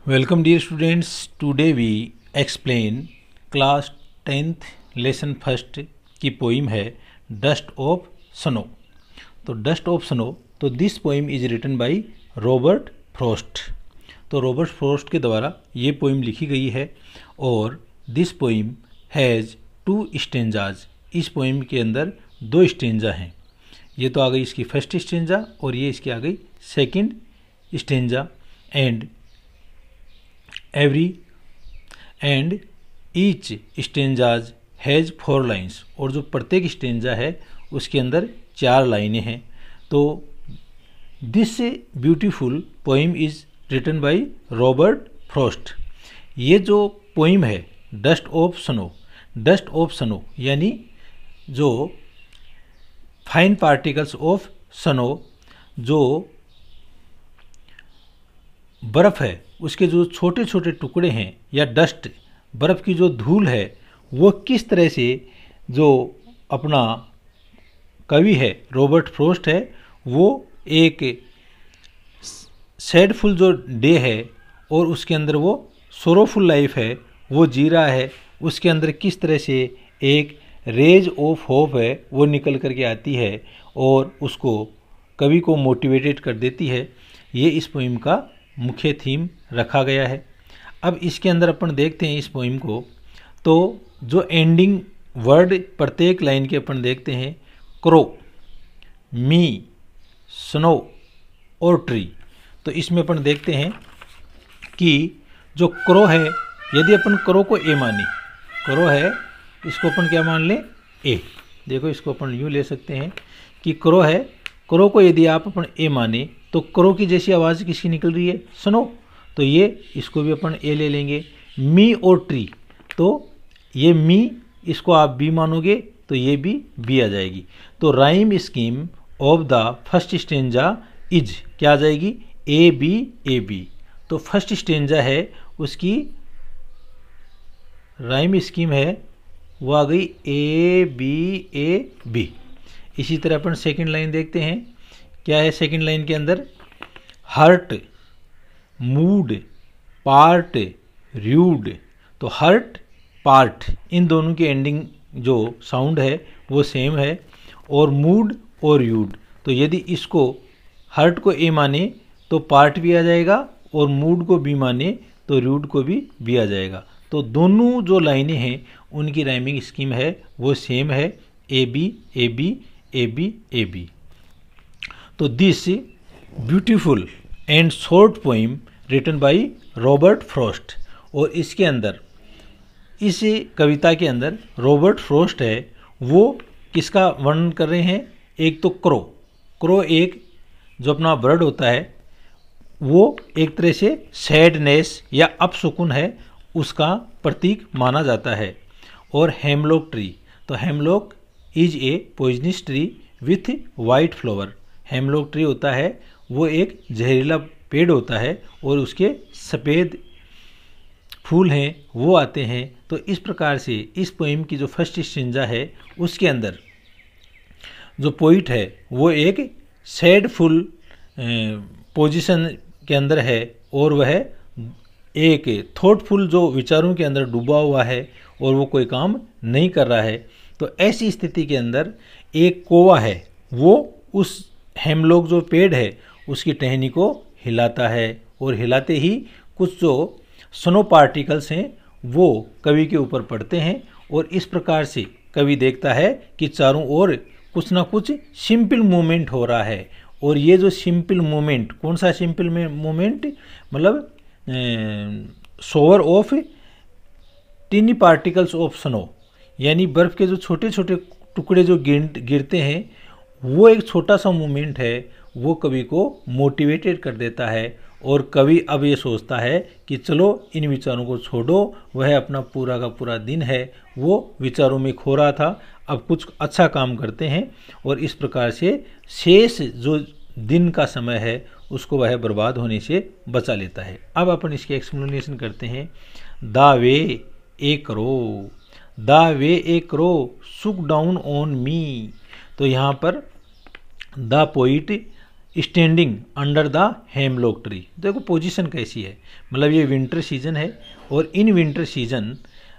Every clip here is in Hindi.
Welcome dear students. Today we explain class 10th lesson first की पोइम है डस्ट ऑफ स्नो। तो डस्ट ऑफ स्नो, तो this poem is written by Robert Frost. तो रॉबर्ट फ्रॉस्ट के द्वारा ये पोइम लिखी गई है और दिस पोइम हैज़ 2 स्टेंजाज। इस पोइम के अंदर 2 स्टेंजा हैं। ये तो आ गई इसकी फर्स्ट स्टेंजा और ये इसकी आ गई second stanza. And each stanzas has 4 lines, और जो प्रत्येक स्टेंजा है उसके अंदर 4 लाइनें हैं। तो this beautiful poem is written by Robert Frost. ये जो पोइम है डस्ट ऑफ स्नो यानी जो फाइन पार्टिकल्स ऑफ स्नो, जो बर्फ़ है उसके जो छोटे छोटे टुकड़े हैं या डस्ट, बर्फ़ की जो धूल है, वो किस तरह से जो अपना कवि है रॉबर्ट फ्रॉस्ट है, वो एक सैडफुल जो डे है और उसके अंदर वो सोरोफुल लाइफ है वो जी रहा है, उसके अंदर किस तरह से एक रेज ऑफ होप है वो निकल करके आती है और उसको कवि को मोटिवेटेड कर देती है। ये इस पोइम का मुख्य थीम रखा गया है। अब इसके अंदर अपन देखते हैं इस पोइम को, तो जो एंडिंग वर्ड प्रत्येक लाइन के अपन देखते हैं, क्रो, मी, स्नो और ट्री। तो इसमें अपन देखते हैं कि जो क्रो है, यदि अपन क्रो को ए माने, क्रो है इसको अपन क्या मान लें, ए। देखो इसको अपन यूँ ले सकते हैं कि क्रो है, क्रो को यदि आप अपन ए माने तो क्रो की जैसी आवाज़ किसकी निकल रही है, स्नो, तो ये इसको भी अपन ए ले लेंगे। मी और ट्री, तो ये मी, इसको आप बी मानोगे तो ये भी बी आ जाएगी। तो rhyme scheme of the first stanza is क्या आ जाएगी, ए बी। तो फर्स्ट स्टेंजा है उसकी राइम स्कीम है वो आ गई ए बी। इसी तरह अपन सेकंड लाइन देखते हैं, क्या है सेकंड लाइन के अंदर, हर्ट, मूड, पार्ट, र्यूड। तो हर्ट, पार्ट, इन दोनों की एंडिंग जो साउंड है वो सेम है, और मूड और र्यूड। तो यदि इसको हर्ट को ए माने तो पार्ट भी आ जाएगा और मूड को बी माने तो र्यूड को भी बी आ जाएगा। तो दोनों जो लाइनें हैं उनकी राइमिंग स्कीम है वो सेम है, ए बी। तो this beautiful and short poem written by Robert Frost, और इसके अंदर, इस कविता के अंदर रॉबर्ट फ्रॉस्ट है वो किसका वर्णन कर रहे हैं, एक तो क्रो एक जो अपना बर्ड होता है, वो एक तरह से सैडनेस या अपसुकून है उसका प्रतीक माना जाता है। और हेमलॉक ट्री, तो hemlock is a poisonous tree with white flower. Hemlock tree होता है वो एक जहरीला पेड़ होता है और उसके सफ़ेद फूल हैं वो आते हैं। तो इस प्रकार से इस पोइम की जो फर्स्ट स्टेंजा है उसके अंदर जो पोइट है वो एक सैडफुल पोजीशन के अंदर है और वह एक थॉटफुल जो विचारों के अंदर डूबा हुआ है और वो कोई काम नहीं कर रहा है। तो ऐसी स्थिति के अंदर एक कौवा है वो उस हेमलॉक जो पेड़ है उसकी टहनी को हिलाता है, और हिलाते ही कुछ जो स्नो पार्टिकल्स हैं वो कवि के ऊपर पड़ते हैं, और इस प्रकार से कवि देखता है कि चारों ओर कुछ ना कुछ सिंपल मूवमेंट हो रहा है। और ये जो सिंपल मूवमेंट, कौन सा सिंपल मूवमेंट, मतलब shower of tiny particles of snow, यानी बर्फ़ के जो छोटे छोटे टुकड़े जो गिरते हैं, वो एक छोटा सा मूवमेंट है वो कवि को मोटिवेटेड कर देता है। और कवि अब ये सोचता है कि चलो इन विचारों को छोड़ो, वह अपना पूरा का पूरा दिन है वो विचारों में खो रहा था, अब कुछ अच्छा काम करते हैं, और इस प्रकार से शेष जो दिन का समय है उसको वह बर्बाद होने से बचा लेता है। अब अपन इसके एक्सप्लेनेशन करते हैं। द वे ए क्रो सुक डाउन ऑन मी। तो यहाँ पर the poet standing under the hemlock tree. देखो पोजीशन कैसी है, मतलब ये विंटर सीजन है और इन विंटर सीजन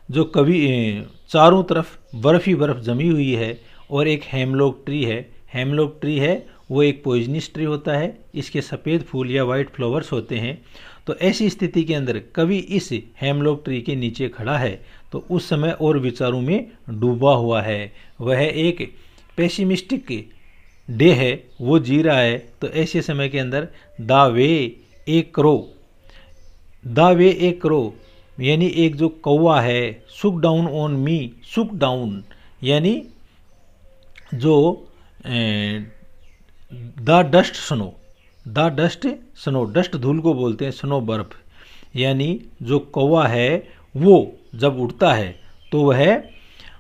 जो कभी चारों तरफ बर्फ़ ही बर्फ़ जमी हुई है और एक हेमलॉक ट्री है। हेमलॉक ट्री है वो एक पॉइजनस ट्री होता है, इसके सफ़ेद फूल या वाइट फ्लावर्स होते हैं। तो ऐसी स्थिति के अंदर कभी इस हेमलॉक ट्री के नीचे खड़ा है तो उस समय और विचारों में डूबा हुआ है, वह एक पेसिमिस्टिक डे है, वो जी रहा है। तो ऐसे समय के अंदर द वे ए क्रो यानी एक जो कौवा है, सुक डाउन ऑन मी, सुक डाउन यानी जो द डस्ट स्नो, डस्ट धूल को बोलते हैं, स्नो बर्फ, यानी जो कौवा है वो जब उड़ता है तो वह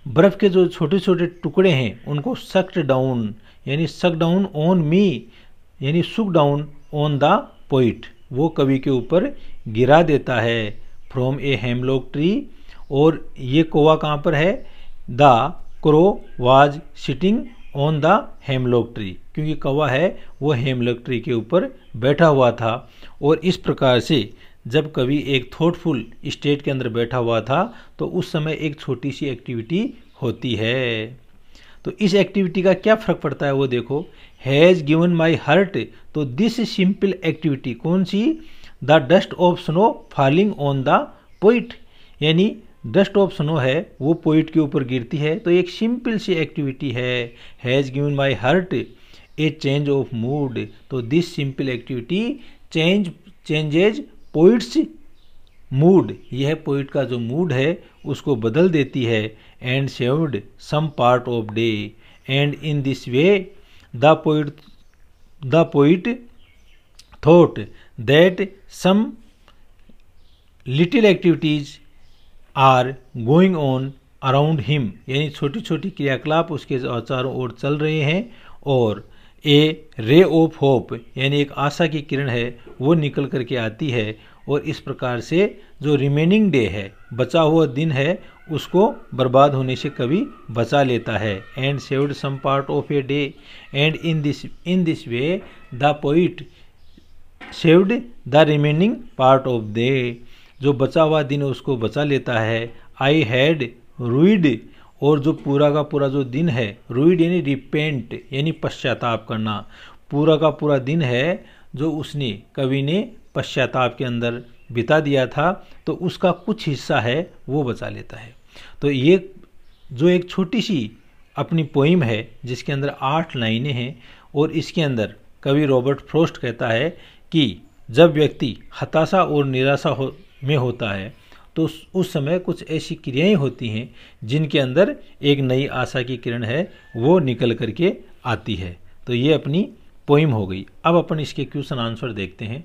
बर्फ़ के जो छोटे छोटे टुकड़े हैं उनको सक्ड डाउन यानी सक डाउन ऑन मी यानी सुक डाउन ऑन द पोइट, वो कवि के ऊपर गिरा देता है फ्रॉम ए हेमलॉक ट्री। और ये कौवा कहाँ पर है? The crow was sitting on the hemlock tree, क्योंकि कौवा है वो हेमलॉक ट्री के ऊपर बैठा हुआ था। और इस प्रकार से जब कवि एक थॉटफुल स्टेट के अंदर बैठा हुआ था तो उस समय एक छोटी सी एक्टिविटी होती है। तो इस एक्टिविटी का क्या फ़र्क पड़ता है वो देखो, हैज़ गिवन माई हर्ट, तो दिस सिंपल एक्टिविटी कौन सी? The dust of snow falling on the poet, यानी डस्ट ऑफ स्नो है वो पोइट के ऊपर गिरती है, तो एक सिंपल सी एक्टिविटी है। Has given my heart a change of mood, तो this simple activity changes poet's mood, यह पोइट का जो मूड है उसको बदल देती है। And saved some part of day, and in this way the poet thought that some little activities are going on around him, यानी छोटी छोटी क्रियाकलाप उसके चारों ओर चल रहे हैं। और ए रे ऑफ होप यानी एक आशा की किरण है वो निकल करके आती है, और इस प्रकार से जो रिमेनिंग डे है, बचा हुआ दिन है, उसको बर्बाद होने से कभी बचा लेता है। And saved some part of a day, and in this way the poet saved the remaining part of day, जो बचा हुआ दिन उसको बचा लेता है। आई हैड रूइड, और जो पूरा का पूरा जो दिन है, रूइड यानी रिपेंट यानी पश्चाताप करना, पूरा का पूरा दिन है जो उसने कवि ने पश्चाताप के अंदर बिता दिया था, तो उसका कुछ हिस्सा है वो बचा लेता है। तो ये जो एक छोटी सी अपनी पोइम है जिसके अंदर 8 लाइनें हैं, और इसके अंदर कवि रॉबर्ट फ्रॉस्ट कहता है कि जब व्यक्ति हताशा और निराशा में होता है तो उस समय कुछ ऐसी क्रियाएं होती हैं जिनके अंदर एक नई आशा की किरण है वो निकल करके आती है। तो ये अपनी पोइम हो गई। अब अपन इसके क्वेश्चन आंसर देखते हैं।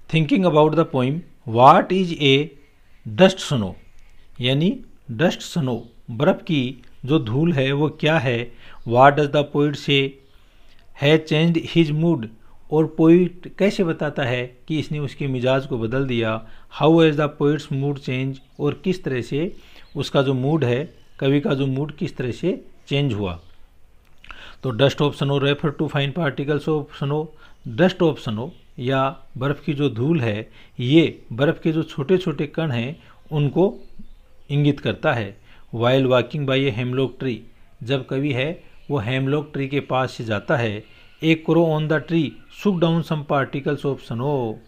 Thinking about the poem, what is a dust snow, यानी डस्ट स्नो बर्फ की जो धूल है वो क्या है। व्हाट डज द पोइट से है चेंज्ड हिज मूड, और पोइट कैसे बताता है कि इसने उसके मिजाज को बदल दिया। How has the poets mood change, और किस तरह से उसका जो मूड है, कवि का जो मूड किस तरह से चेंज हुआ। तो dust of snow refer to fine particles of snow, dust of snow या बर्फ़ की जो धूल है ये बर्फ़ के जो छोटे छोटे कण हैं उनको इंगित करता है। While walking by A hemlock tree, जब कवि है वो हेमलॉक ट्री के पास से जाता है। A crow on the tree shook down some particles of snow,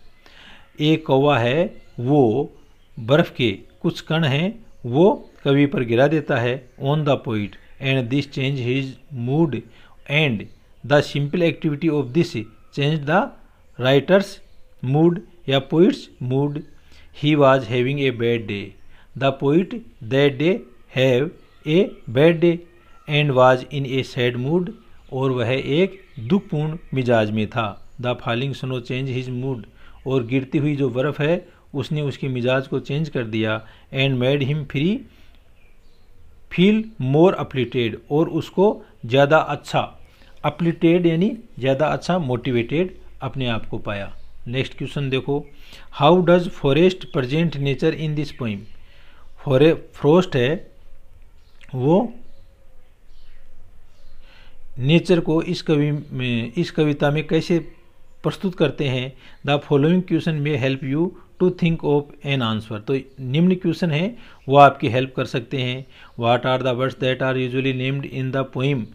एक कौवा है वो बर्फ़ के कुछ कण हैं वो कवि पर गिरा देता है। On the poet, and this change his mood, and the simple activity of this change the writer's mood या poet's mood. He was having a bad day, the poet that day have a bad day and was in a sad mood, और वह एक दुखपूर्ण मिजाज में था। The falling snow change his mood, और गिरती हुई जो बर्फ़ है उसने उसके मिजाज को चेंज कर दिया। And made him free feel more uplifted, और उसको ज़्यादा अच्छा, अपलिटेड यानी ज़्यादा अच्छा मोटिवेटेड अपने आप को पाया। नेक्स्ट क्वेश्चन देखो, how does forest present nature in this poem. Frost है वो नेचर को इस कविता में कैसे प्रस्तुत करते हैं। द फॉलोइंग क्वेश्चन में help you to think of an answer. तो निम्न क्वेश्चन है वो आपकी हेल्प कर सकते हैं। What are the words that are usually named in the poem,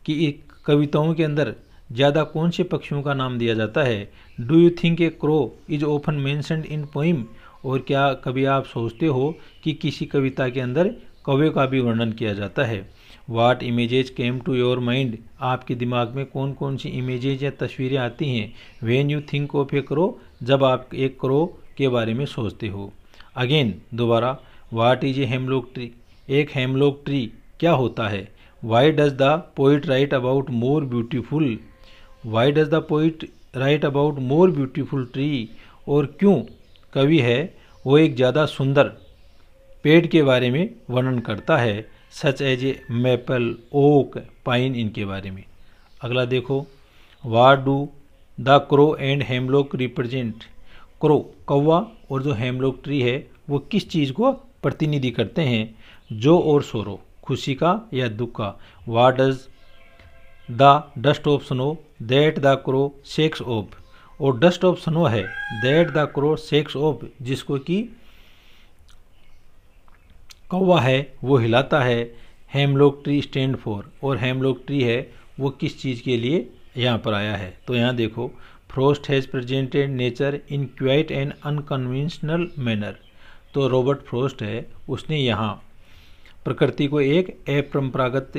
कि कविताओं के अंदर ज़्यादा कौन से पक्षियों का नाम दिया जाता है। Do you think A crow is often mentioned in poem, और क्या कभी आप सोचते हो कि किसी कविता के अंदर कौवे का भी वर्णन किया जाता है। What images came to your mind, आपके दिमाग में कौन कौन सी इमेजेज या तस्वीरें आती हैं। When you think of A crow, जब आप एक क्रो के बारे में सोचते हो। अगेन दोबारा, what is a hemlock tree, एक हेमलॉक ट्री क्या होता है। Why does the poet right about more beautiful, why does the poet right about more beautiful tree, और क्यों कवि है वो एक ज़्यादा सुंदर पेड़ के बारे में वर्णन करता है, such as a maple, oak, pine, इनके बारे में। अगला देखो, what do the crow and hemlock represent, crow कौवा और जो हेमलॉक ट्री है वो किस चीज़ को प्रतिनिधि करते हैं। जो और सोरो, खुशी का या दुख का। What does the dust of snow that the crow shakes of, और डस्ट ऑफ स्नो है that the crow shakes of, जिसको कि कौवा है वो हिलाता है। हेमलॉक ट्री स्टैंड फॉर, और हेमलॉक ट्री है वो किस चीज़ के लिए यहाँ पर आया है। तो यहाँ देखो, Frost has presented nature in quiet and unconventional manner, तो रॉबर्ट फ्रॉस्ट है उसने यहाँ प्रकृति को एक अपरंपरागत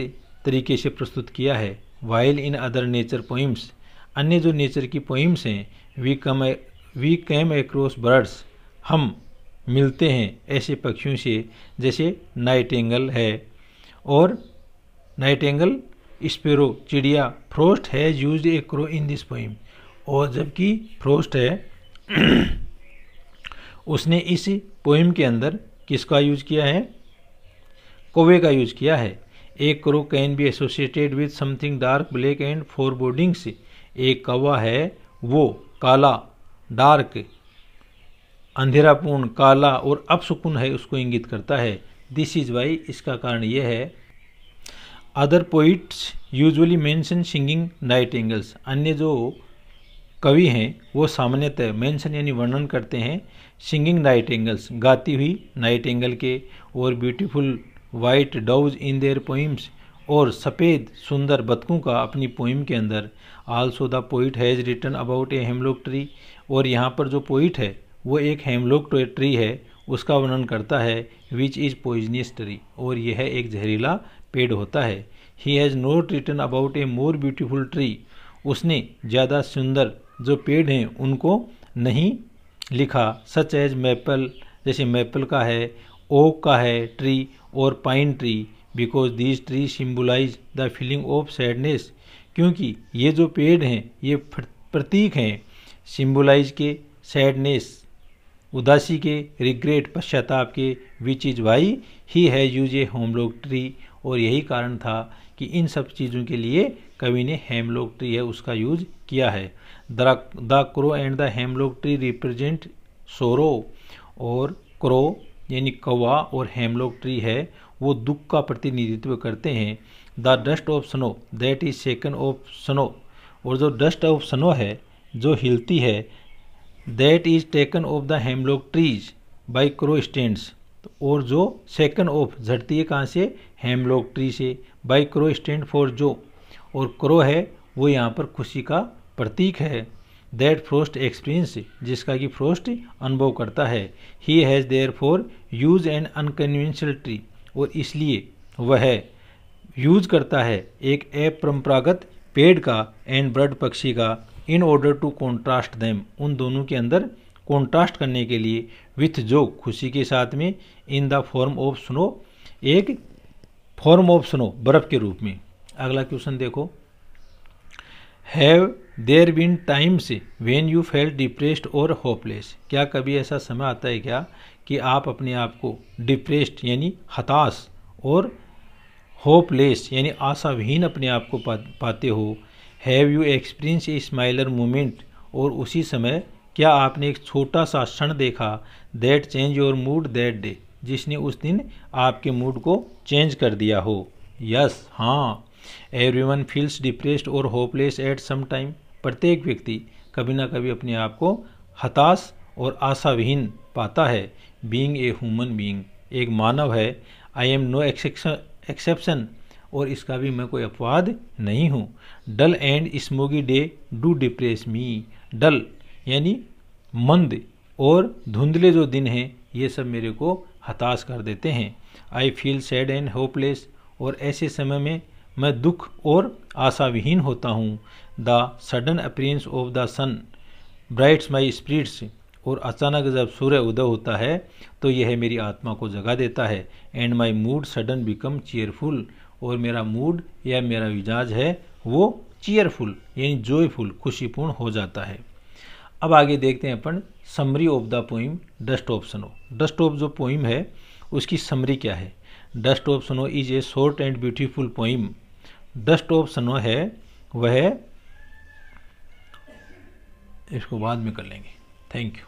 तरीके से प्रस्तुत किया है। While in other nature poems, अन्य जो नेचर की पोइम्स हैं, वी कैम अक्रॉस बर्ड्स, हम मिलते हैं ऐसे पक्षियों से जैसे नाइटिंगेल है और नाइटिंगेल, स्पैरो, चिड़िया। Frost has used A crow in this poem, और जबकि फ्रॉस्ट है उसने इस पोइम के अंदर किसका यूज किया है, कौवे का यूज किया है। एक crow can be associated with something dark, black and forebodings, एक कौवा है वो काला, डार्क, अंधेरापूर्ण, काला और अपशकुन है उसको इंगित करता है। दिस इज वाई, इसका कारण यह है। Other poets usually mention singing nightingales, अन्य जो कवि हैं वो सामान्यतः मेंशन यानी वर्णन करते हैं सिंगिंग नाइटिंगेल्स, गाती हुई नाइटिंगेल के, और beautiful white doves in their poems, और सफ़ेद सुंदर बतखों का अपनी पोइम के अंदर। Also the poet has written about a hemlock tree, और यहाँ पर जो पोइट है वो एक हेमलॉक ट्री है उसका वर्णन करता है, विच इज़ पॉइजनियस ट्री, और यह एक जहरीला पेड़ होता है। He has not written about a more beautiful tree, उसने ज़्यादा सुंदर जो पेड़ हैं उनको नहीं लिखा, सच एज मैपल, जैसे मैपल का है, ओक का है ट्री, और pine tree, because these tree symbolise the feeling of sadness, क्योंकि ये जो पेड़ हैं ये प्रतीक हैं सिम्बलाइज के सैडनेस, उदासी के, रिग्रेट, पश्चाताप के, विच इज वाई ही है यूज ए हेमलॉक ट्री, और यही कारण था कि इन सब चीज़ों के लिए कवि ने हेमलॉक ट्री है उसका यूज किया है। The crow and the hemlock tree represent सोरो, और क्रो यानी कौवा और हेमलॉक ट्री है वो दुख का प्रतिनिधित्व करते हैं। The dust of snow that is shaken of snow, और जो डस्ट ऑफ स्नो है जो हिलती है, that is taken of the hemlock trees by crow stands, और जो सेकंड ऑफ झड़ती है कहाँ से, हेमलॉक ट्री से, बाई क्रो स्टैंड फॉर जो, और क्रो है वो यहाँ पर खुशी का प्रतीक है। दैट फ्रॉस्ट एक्सपीरियंस, जिसका कि फ्रॉस्ट अनुभव करता है। He has their for use N unconventional tree, और इसलिए वह यूज करता है एक अपरंपरागत पेड़ का, एंड बर्ड, पक्षी का, in order to contrast them, उन दोनों के अंदर कॉन्ट्रास्ट करने के लिए, विथ जो, खुशी के साथ में, in the form of snow, एक फॉर्म ऑफ स्नो, बर्फ के रूप में। अगला क्वेश्चन देखो, have there been times when you felt depressed और होपलेस, क्या कभी ऐसा समय आता है क्या कि आप अपने आप को डिप्रेस्ड यानी हताश और होपलेस यानी आशाविहीन अपने आप को पाते हो। Have you experience a similar moment, और उसी समय क्या आपने एक छोटा सा क्षण देखा, that change your mood that day, जिसने उस दिन आपके मूड को चेंज कर दिया हो। यस, हाँ, एवरीवन फील्स डिप्रेस्ड और होपलेस एट सम टाइम, प्रत्येक व्यक्ति कभी ना कभी अपने आप को हताश और आशाविहीन पाता है। बीइंग ए ह्यूमन बीइंग, एक मानव है। आई एम नो एक्सेप्शन, और इसका भी मैं कोई अपवाद नहीं हूँ। Dull and smoggy day do depress me, dull यानी मंद और धुंधले जो दिन हैं ये सब मेरे को हताश कर देते हैं। I feel sad and hopeless, और ऐसे समय में मैं दुख और आशाविहीन होता हूँ। The sudden appearance of the sun brights my spirits, और अचानक जब सूर्य उदय होता है तो यह मेरी आत्मा को जगा देता है। And my mood sudden become cheerful, और मेरा मूड या मेरा मिजाज है वो चीयरफुल यानी जॉयफुल, खुशीपूर्ण हो जाता है। अब आगे देखते हैं अपन summary of the poem dust of snow. Dust of जो पोइम है उसकी समरी क्या है। Dust of snow is a short and beautiful poem. Dust of snow है वह, इसको बाद में कर लेंगे। Thank you.